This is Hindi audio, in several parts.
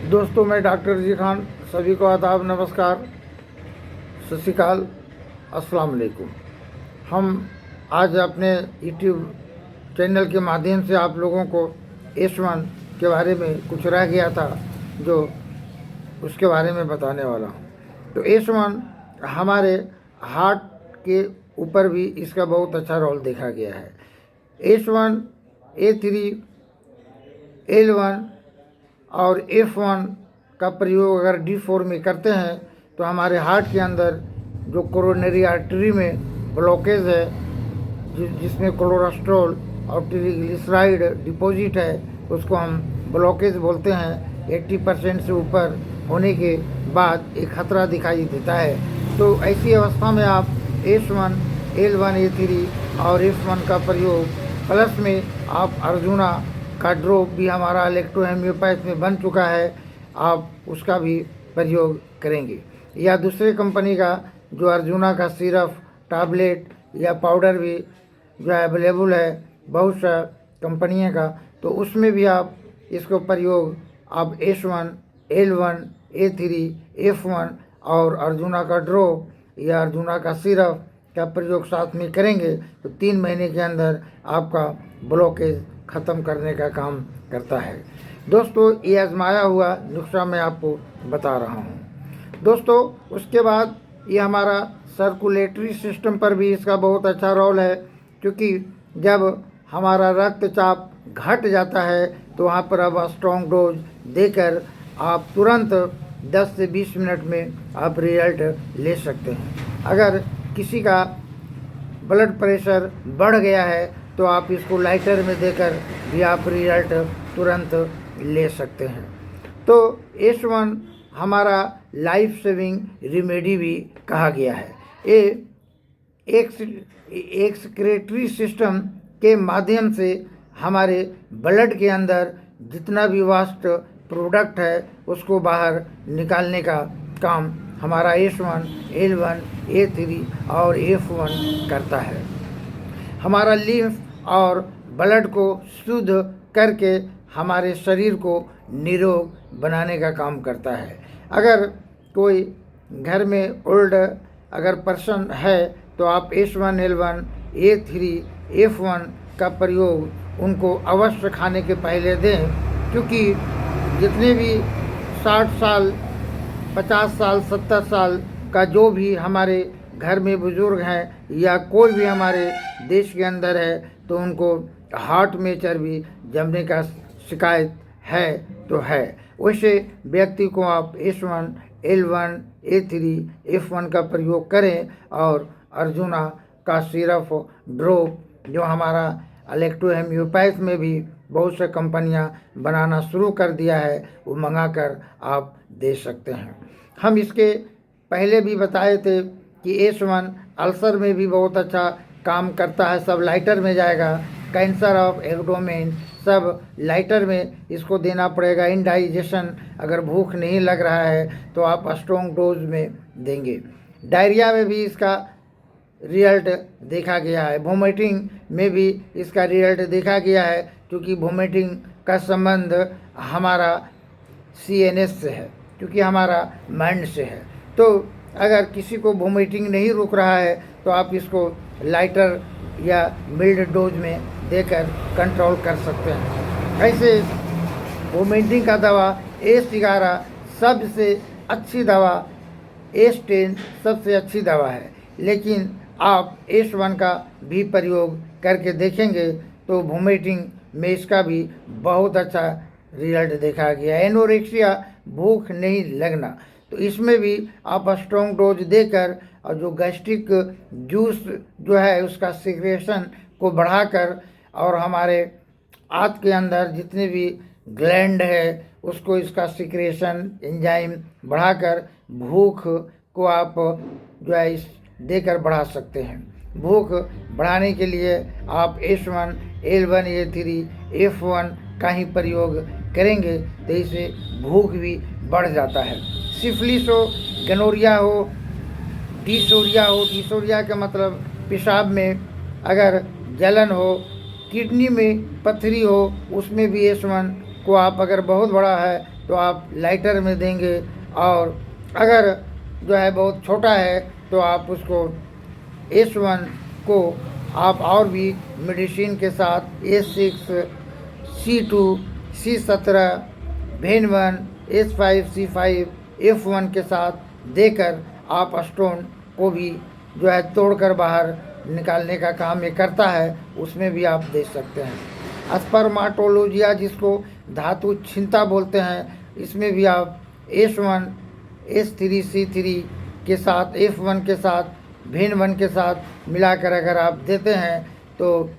दोस्तों, मैं डॉक्टर रजी खान सभी को आदाब, नमस्कार, सत श्री अकाल, अस्सलाम वालेकुम। हम आज अपने यूट्यूब चैनल के माध्यम से आप लोगों को S1 के बारे में कुछ रह गया था जो उसके बारे में बताने वाला हूँ। तो S1 हमारे हार्ट के ऊपर भी इसका बहुत अच्छा रोल देखा गया है। S1, A3, L1 और F1 का प्रयोग अगर D4 में करते हैं तो हमारे हार्ट के अंदर जो कोरोनरी आर्टरी में ब्लॉकेज है, जिसमें कोलेस्ट्रॉल और ट्राइग्लिसराइड डिपॉजिट है, उसको हम ब्लॉकेज बोलते हैं। 80% से ऊपर होने के बाद एक खतरा दिखाई देता है। तो ऐसी अवस्था में आप S1, L1, A3 और F1 का प्रयोग, प्लस में आप अर्जुना का ड्रॉप भी हमारा इलेक्ट्रो होम्योपैथ में बन चुका है, आप उसका भी प्रयोग करेंगे। या दूसरे कंपनी का जो अर्जुना का सिरप, टैबलेट या पाउडर भी जो अवेलेबल है बहुत सा कंपनियों का, तो उसमें भी आप इसको प्रयोग आप S1, L1, A3, F1 और अर्जुना का ड्रॉप या अर्जुना का सिरप का प्रयोग साथ में करेंगे तो 3 महीने के अंदर आपका ब्लॉकेज ख़त्म करने का काम करता है। दोस्तों, ये आजमाया हुआ नुस्खा मैं आपको बता रहा हूँ। दोस्तों, उसके बाद ये हमारा सर्कुलेटरी सिस्टम पर भी इसका बहुत अच्छा रोल है, क्योंकि जब हमारा रक्तचाप घट जाता है तो वहाँ पर अब स्ट्रॉन्ग डोज देकर आप तुरंत 10 से 20 मिनट में आप रिजल्ट ले सकते हैं। अगर किसी का ब्लड प्रेशर बढ़ गया है तो आप इसको लाइटर में देकर भी आप रिजल्ट तुरंत ले सकते हैं। तो S1 हमारा लाइफ सेविंग रेमेडी भी कहा गया है। ये एक्सक्रीटरी सिस्टम के माध्यम से हमारे ब्लड के अंदर जितना भी वास्ट प्रोडक्ट है उसको बाहर निकालने का काम हमारा S1, L1, A3 और F1 करता है। हमारा लिम्फ और ब्लड को शुद्ध करके हमारे शरीर को निरोग बनाने का काम करता है। अगर कोई घर में ओल्ड अगर पर्सन है तो आप S1, L1, A3, F1 का प्रयोग उनको अवश्य खाने के पहले दें, क्योंकि जितने भी 60 साल, 50 साल, 70 साल का जो भी हमारे घर में बुजुर्ग हैं या कोई भी हमारे देश के अंदर है तो उनको हार्ट में चर्बी जमने का शिकायत है तो है। वैसे व्यक्ति को आप S1, L1, A3, F1 का प्रयोग करें और अर्जुना का सिरप ड्रॉप जो हमारा इलेक्ट्रो होम्योपैथ में भी बहुत से कंपनियां बनाना शुरू कर दिया है, वो मंगाकर आप दे सकते हैं। हम इसके पहले भी बताए थे कि S1 अल्सर में भी बहुत अच्छा काम करता है, सब लाइटर में जाएगा। कैंसर ऑफ एब्डोमेन सब लाइटर में इसको देना पड़ेगा। इनडाइजेशन अगर भूख नहीं लग रहा है तो आप स्ट्रॉन्ग डोज में देंगे। डायरिया में भी इसका रिजल्ट देखा गया है। वोमिटिंग में भी इसका रिजल्ट देखा गया है, क्योंकि वोमिटिंग का संबंध हमारा CNS से है, क्योंकि हमारा माइंड से है। तो अगर किसी को वोमिटिंग नहीं रुक रहा है तो आप इसको लाइटर या मिल्ड डोज में देकर कंट्रोल कर सकते हैं। ऐसे वोमिटिंग का दवा A11 सबसे अच्छी दवा, A10 सबसे अच्छी दवा है, लेकिन आप S1 का भी प्रयोग करके देखेंगे तो वोमिटिंग में इसका भी बहुत अच्छा रिजल्ट देखा गया। एनोरेक्सिया, भूख नहीं लगना, तो इसमें भी आप स्ट्रॉन्ग डोज देकर और जो गैस्ट्रिक जूस जो है उसका सिक्रेशन को बढ़ाकर और हमारे आंत के अंदर जितने भी ग्लैंड है उसको इसका सिक्रेशन एंजाइम बढ़ाकर भूख को आप जो है इस देकर बढ़ा सकते हैं। भूख बढ़ाने के लिए आप S1, L1, A3, F1 का ही प्रयोग करेंगे तो इससे भूख भी बढ़ जाता है। सिफिलिस हो, गनोरिया हो, डिसोरिया हो, डिसोरिया का मतलब पेशाब में अगर जलन हो, किडनी में पथरी हो, उसमें भी S1 को आप अगर बहुत बड़ा है तो आप लाइटर में देंगे, और अगर जो है बहुत छोटा है तो आप उसको S1 को आप और भी मेडिसिन के साथ A6, C2, C17, भेन1, S5, C5, F1 के साथ देकर आप स्टोन को भी जो है तोड़कर बाहर निकालने का काम ये करता है, उसमें भी आप दे सकते हैं। स्पर्माटोलोजिया, जिसको धातु छिंता बोलते हैं, इसमें भी आप S1, S3, C3 के साथ, F1 के साथ, भेन1 के साथ मिलाकर अगर आप देते हैं तो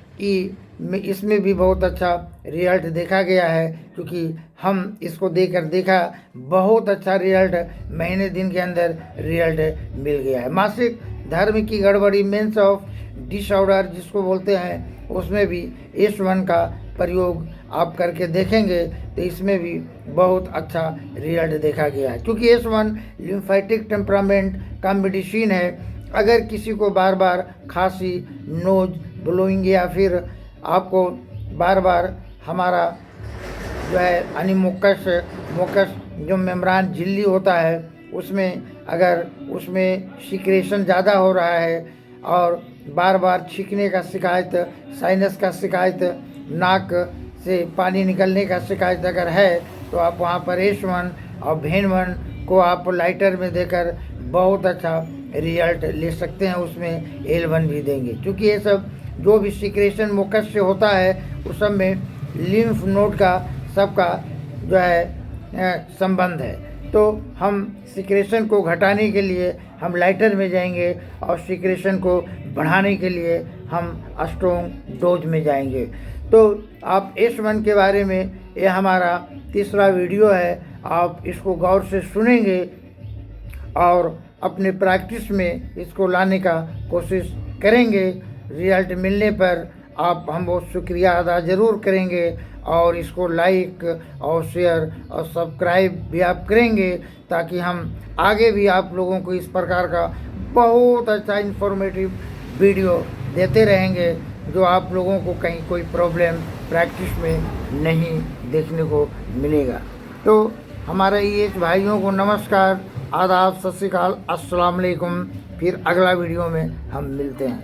इसमें भी बहुत अच्छा रिजल्ट देखा गया है, क्योंकि हम इसको देकर देखा, बहुत अच्छा रिजल्ट महीने दिन के अंदर रिजल्ट मिल गया है। मासिक धर्म की गड़बड़ी, मेंस ऑफ डिसऑर्डर जिसको बोलते हैं, उसमें भी S1 का प्रयोग आप करके देखेंगे तो इसमें भी बहुत अच्छा रिजल्ट देखा गया है, क्योंकि S1 लिम्फेटिक टेम्परामेंट का मेडिसिन है। अगर किसी को बार बार खांसी, नोज ब्लोइंग, या फिर आपको बार बार हमारा जो है अनिमोकस जो मेम्ब्रान झिल्ली होता है, उसमें अगर उसमें सिक्रेशन ज़्यादा हो रहा है और बार बार छींकने का शिकायत, साइनस का शिकायत, नाक से पानी निकलने का शिकायत अगर है, तो आप वहाँ पर S1 और भेन1 को आप लाइटर में देकर बहुत अच्छा रिजल्ट ले सकते हैं। उसमें L1 भी देंगे, क्योंकि ये सब जो भी सिक्रेशन मुकस से होता है उस सब में लिम्फ नोड का सबका जो है संबंध है। तो हम सिक्रेशन को घटाने के लिए हम लाइटर में जाएंगे, और सिक्रेशन को बढ़ाने के लिए हम स्ट्रॉन्ग डोज में जाएंगे। तो आप S1 के बारे में ये हमारा तीसरा वीडियो है, आप इसको गौर से सुनेंगे और अपने प्रैक्टिस में इसको लाने का कोशिश करेंगे। रिजल्ट मिलने पर आप हम बहुत शुक्रिया अदा ज़रूर करेंगे, और इसको लाइक और शेयर और सब्सक्राइब भी आप करेंगे, ताकि हम आगे भी आप लोगों को इस प्रकार का बहुत अच्छा इन्फॉर्मेटिव वीडियो देते रहेंगे, जो आप लोगों को कहीं कोई प्रॉब्लम प्रैक्टिस में नहीं देखने को मिलेगा। तो हमारे ये भाइयों को नमस्कार, आदाब, सत श्री अकाल, अस्सलाम वालेकुम। फिर अगला वीडियो में हम मिलते हैं।